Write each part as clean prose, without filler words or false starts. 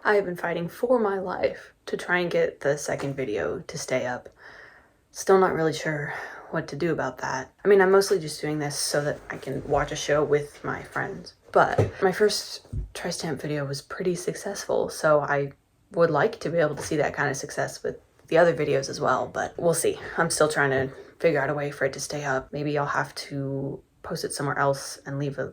I have been fighting for my life to try and get the second video to stay up. Still not really sure what to do about that. I mean, I'm mostly just doing this so that I can watch a show with my friends. But my first Tri-Stamp video was pretty successful, so I would like to be able to see that kind of success with the other videos as well, but we'll see. I'm still trying to figure out a way for it to stay up. Maybe I'll have to post it somewhere else and leave a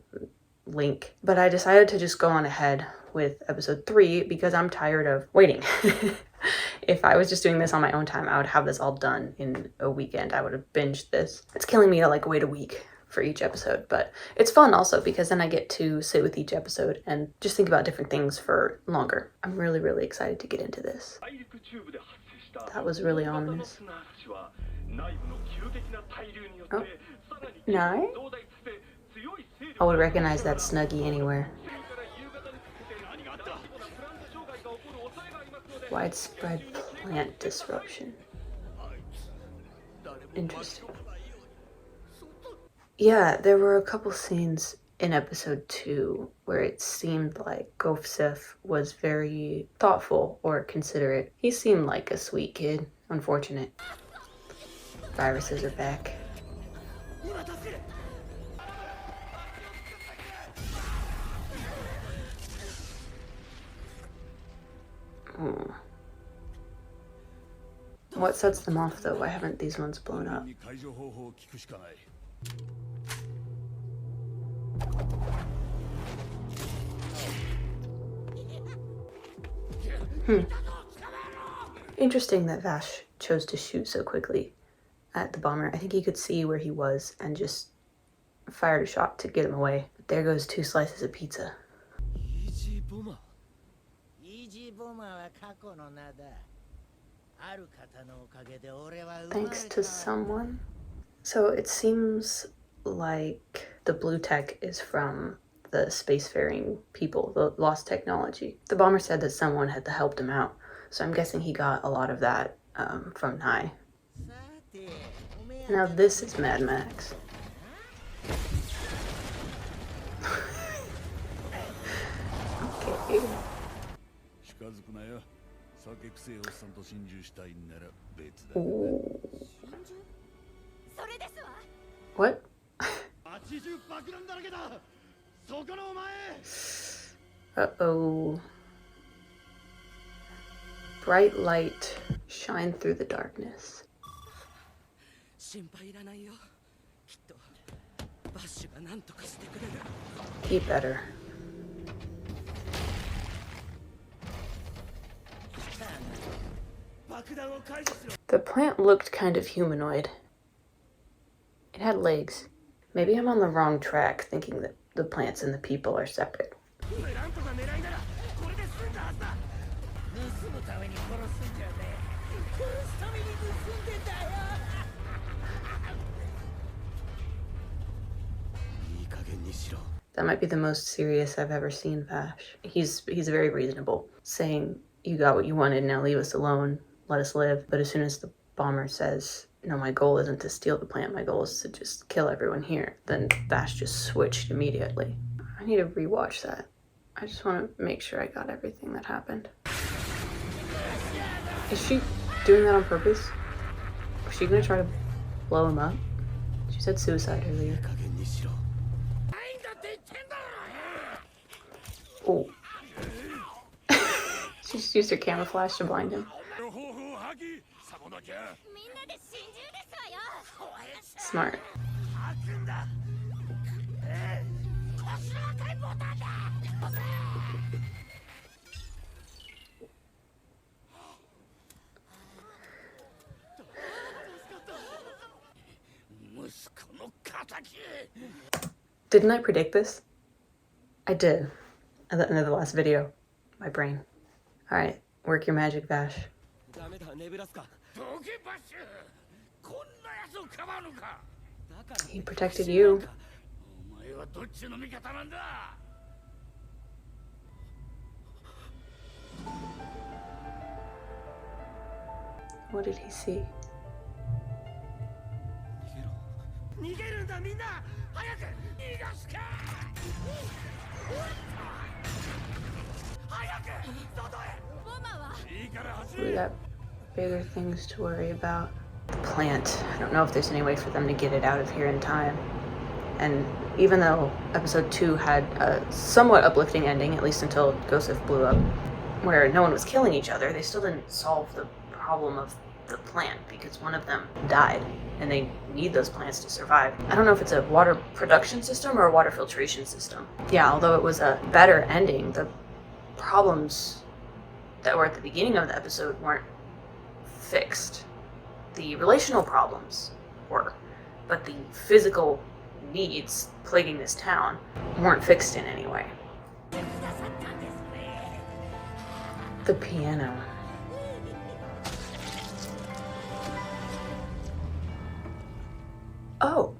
link. But I decided to just go on ahead with episode 3 because I'm tired of waiting. If I was just doing this on my own time, I would have this all done in a weekend. I would have binged this. It's killing me to like wait a week for each episode, but it's fun also because then I get to sit with each episode and just think about different things for longer. I'm really, really excited to get into this. That was really ominous. Oh, no? I would recognize that Snuggie anywhere. Widespread plant disruption. Interesting. Yeah, there were a couple scenes in episode 2 where it seemed like Gofsif was very thoughtful or considerate. He seemed like a sweet kid. Unfortunate. Viruses are back. What sets them off though? Why haven't these ones blown up? Interesting that Vash chose to shoot so quickly at the bomber. I think he could see where he was and just fired a shot to get him away. But there goes 2 slices of pizza. Thanks to someone. So it seems like the blue tech is from the spacefaring people, the lost technology. The bomber said that someone had helped him out, so I'm guessing he got a lot of that from Nai. Now this is Mad Max. Okay. Ooh. What? Uh-oh. Bright light, shine through the darkness. He better. The plant looked kind of humanoid. It had legs. Maybe I'm on the wrong track thinking that the plants and the people are separate. That might be the most serious I've ever seen Vash. He's very reasonable, saying, "You got what you wanted, now leave us alone, let us live." But as soon as the bomber says, "No, my goal isn't to steal the plant, my goal is to just kill everyone here," then Vash just switched immediately. I need to rewatch that. I just want to make sure I got everything that happened. Is she doing that on purpose? Was she gonna try to blow him up? She said suicide earlier. Oh. She just used her camouflage to blind him. Smart. Didn't I predict this? I did. At the end of the last video. My brain. Alright, work your magic, Vash. He protected you. What did he see? We got bigger things to worry about. The plant. I don't know if there's any way for them to get it out of here in time. And even though episode 2 had a somewhat uplifting ending, at least until Gosif blew up, where no one was killing each other, they still didn't solve the problem of the plant because one of them died and they need those plants to survive. I don't know if it's a water production system or a water filtration system. Yeah, although it was a better ending, the problems that were at the beginning of the episode weren't fixed. The relational problems were, but the physical needs plaguing this town weren't fixed in any way. The piano. Oh.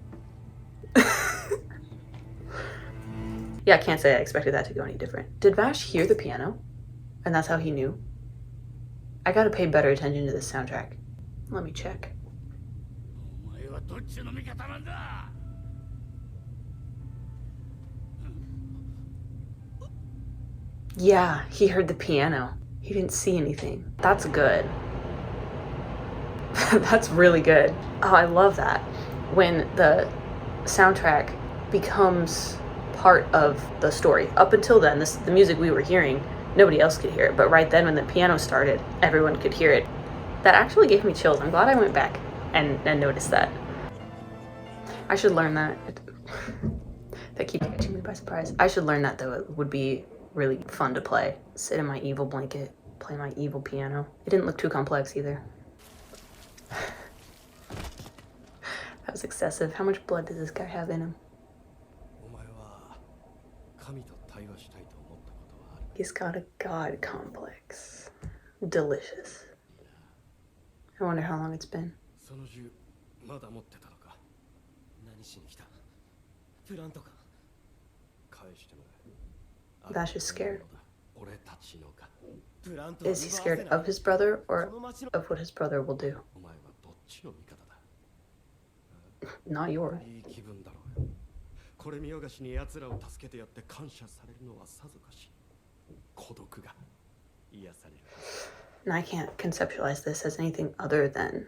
Yeah, I can't say I expected that to go any different. Did Vash hear the piano? And that's how he knew? I gotta pay better attention to this soundtrack. Let me check. Yeah, he heard the piano. He didn't see anything. That's good. That's really good. Oh, I love that. When the soundtrack becomes part of the story. Up until then, the music we were hearing, nobody else could hear it. But right then when the piano started, everyone could hear it. That actually gave me chills. I'm glad I went back and noticed that. I should learn that. That keeps catching me by surprise. I should learn that though. It would be really fun to play. Sit in my evil blanket, play my evil piano. It didn't look too complex either. That was excessive. How much blood does this guy have in him? He's got a god complex. Delicious. I wonder how long it's been. Vash is scared. Is he scared of his brother or of what his brother will do? Not yours. And I can't conceptualize this as anything other than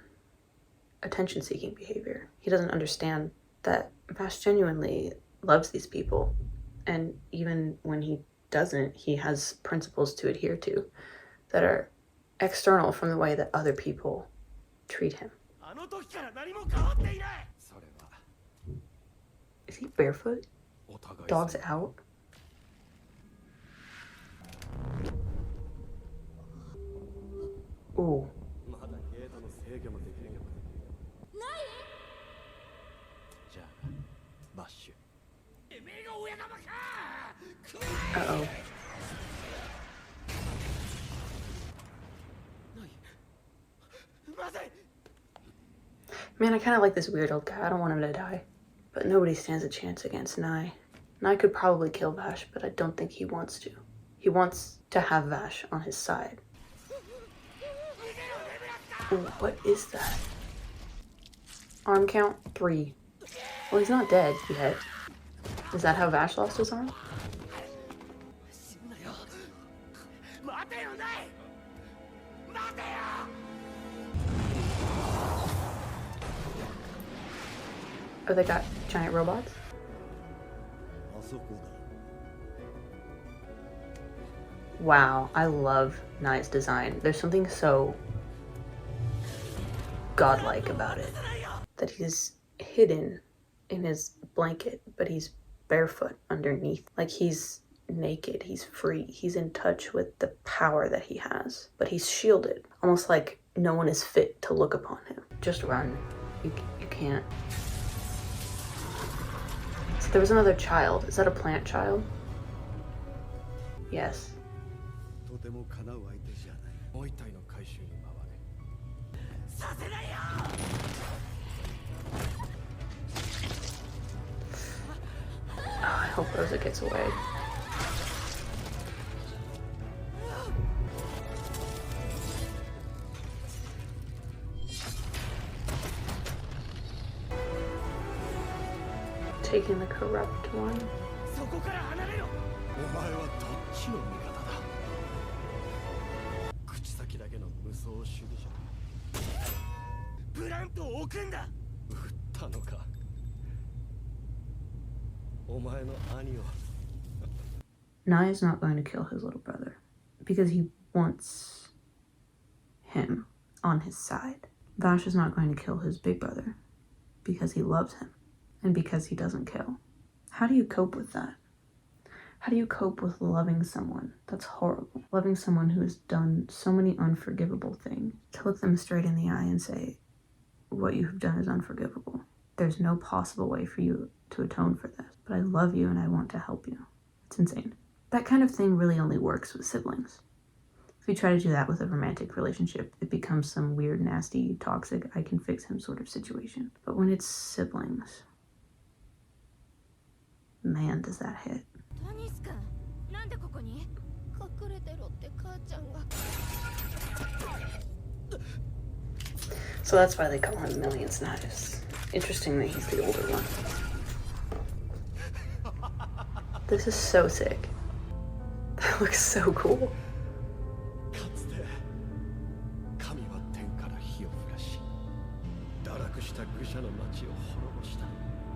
attention-seeking behavior. He doesn't understand that Vash genuinely loves these people, and even when he doesn't, he has principles to adhere to that are external from the way that other people treat him. Is he barefoot? Dog's out? Ooh. Uh-oh. Man, I kind of like this weird old guy. I don't want him to die. But nobody stands a chance against Nai. Nai could probably kill Vash, but I don't think he wants to. He wants to have Vash on his side. Ooh, what is that? Arm count? 3. Well, he's not dead yet. Is that how Vash lost his arm? Oh, they got giant robots? Wow, I love Nai's design. There's something so godlike about it. That he's hidden in his blanket, but he's barefoot underneath. Like he's naked, he's free, he's in touch with the power that he has. But he's shielded, almost like no one is fit to look upon him. Just run. You can't. So there was another child. Is that a plant child? Yes. Oh, I hope Rosa gets away. Taking the corrupt one. Nai is not going to kill his little brother because he wants him on his side. Vash is not going to kill his big brother because he loves him and because he doesn't kill. How do you cope with that? How do you cope with loving someone that's horrible? Loving someone who has done so many unforgivable things. To look them straight in the eye and say, what you have done is unforgivable. There's no possible way for you to atone for this, but I love you and I want to help you. It's insane. That kind of thing really only works with siblings. If you try to do that with a romantic relationship, it becomes some weird, nasty, toxic, I can fix him sort of situation. But when it's siblings, man, does that hit. So that's why they call him Millions Knives. Interesting that he's the older one. This is so sick. That looks so cool.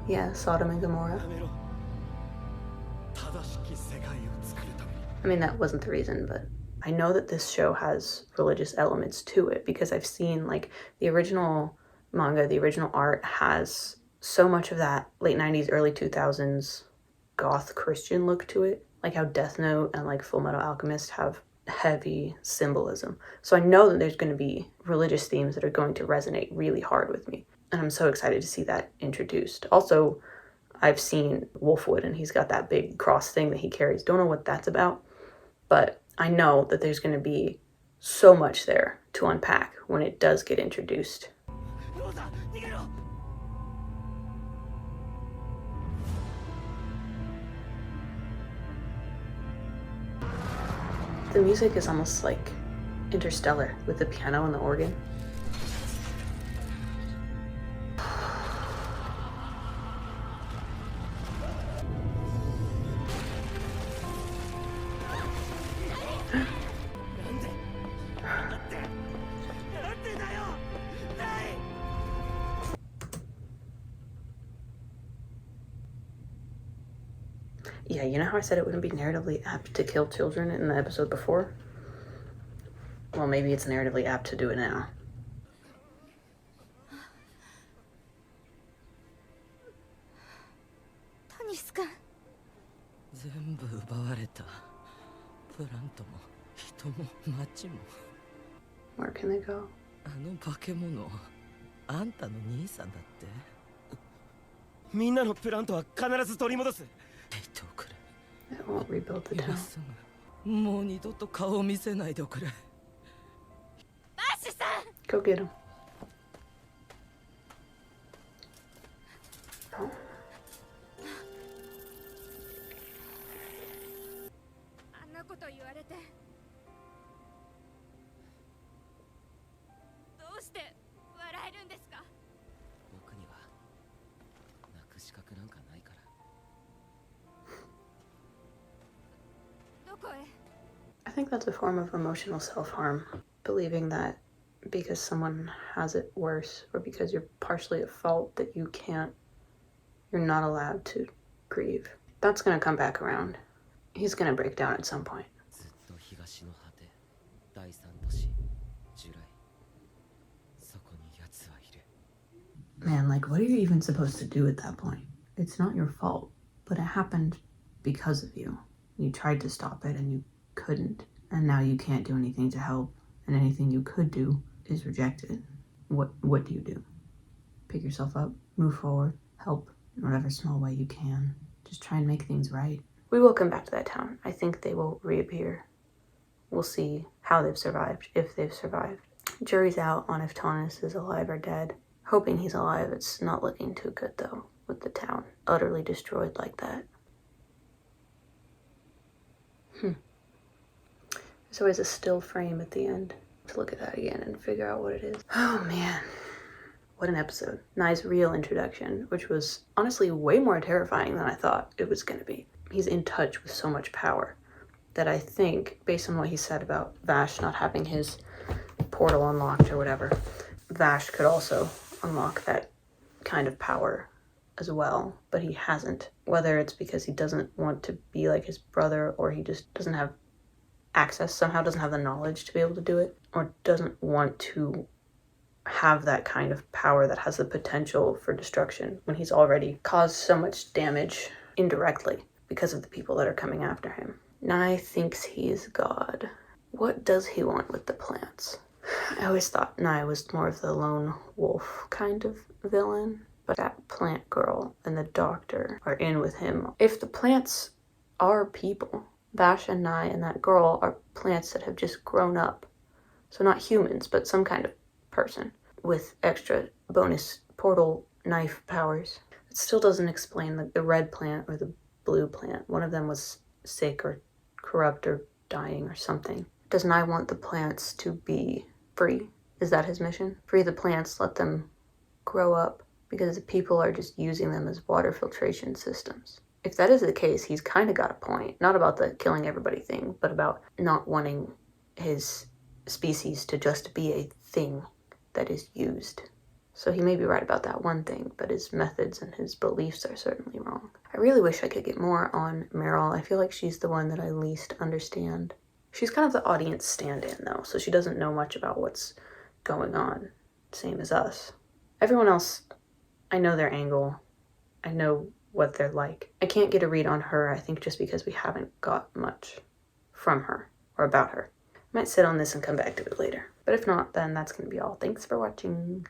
Yeah, Sodom and Gomorrah. I mean, that wasn't the reason, but I know that this show has religious elements to it because I've seen, like, the original manga, the original art has so much of that late 90s, early 2000s goth Christian look to it. Like how Death Note and like Full Metal Alchemist have heavy symbolism. So I know that there's going to be religious themes that are going to resonate really hard with me. And I'm so excited to see that introduced. Also, I've seen Wolfwood and he's got that big cross thing that he carries. Don't know what that's about, but I know that there's going to be so much there to unpack when it does get introduced. The music is almost like Interstellar with the piano and the organ. Yeah, you know how I said it wouldn't be narratively apt to kill children in the episode before? Well, maybe it's narratively apt to do it now. Where can they go? It won't rebuild the town. Go get him. Oh. I think that's a form of emotional self-harm. Believing that because someone has it worse or because you're partially at fault that you're not allowed to grieve. That's gonna come back around. He's gonna break down at some point. Man, like, what are you even supposed to do at that point? It's not your fault, but it happened because of you. You tried to stop it and you couldn't, and now you can't do anything to help, and anything you could do is rejected. What do you do? Pick yourself up, move forward, help in whatever small way you can. Just try and make things right. We will come back to that town. I think they will reappear. We'll see how they've survived, if they've survived. Jury's out on if Taunus is alive or dead. Hoping he's alive. It's not looking too good though, with the town utterly destroyed like that. There's always a still frame at the end to look at that again and figure out what it is. Oh man, what an episode. Nai's real introduction, which was honestly way more terrifying than I thought it was gonna be. He's in touch with so much power that I think, based on what he said about Vash not having his portal unlocked or whatever, Vash could also unlock that kind of power as well, but he hasn't. Whether it's because he doesn't want to be like his brother, or he just doesn't have access, somehow doesn't have the knowledge to be able to do it, or doesn't want to have that kind of power that has the potential for destruction when he's already caused so much damage indirectly because of the people that are coming after him. Nye thinks he's God. What does he want with the plants? I always thought Nye was more of the lone wolf kind of villain, but that plant girl and the doctor are in with him. If the plants are people, Vash and Nye and that girl are plants that have just grown up. So not humans, but some kind of person with extra bonus portal knife powers. It still doesn't explain the red plant or the blue plant. One of them was sick or corrupt or dying or something. Does Nye want the plants to be free? Is that his mission? Free the plants, let them grow up, because the people are just using them as water filtration systems. If that is the case, he's kind of got a point. Not about the killing everybody thing, but about not wanting his species to just be a thing that is used. So he may be right about that one thing, but his methods and his beliefs are certainly wrong. I really wish I could get more on Meryl. I feel like she's the one that I least understand. She's kind of the audience stand-in, though, so she doesn't know much about what's going on, same as us. Everyone else, I know their angle. I know what they're like. I can't get a read on her, I think, just because we haven't got much from her or about her. I might sit on this and come back to it later. But if not, then that's going to be all. Thanks for watching.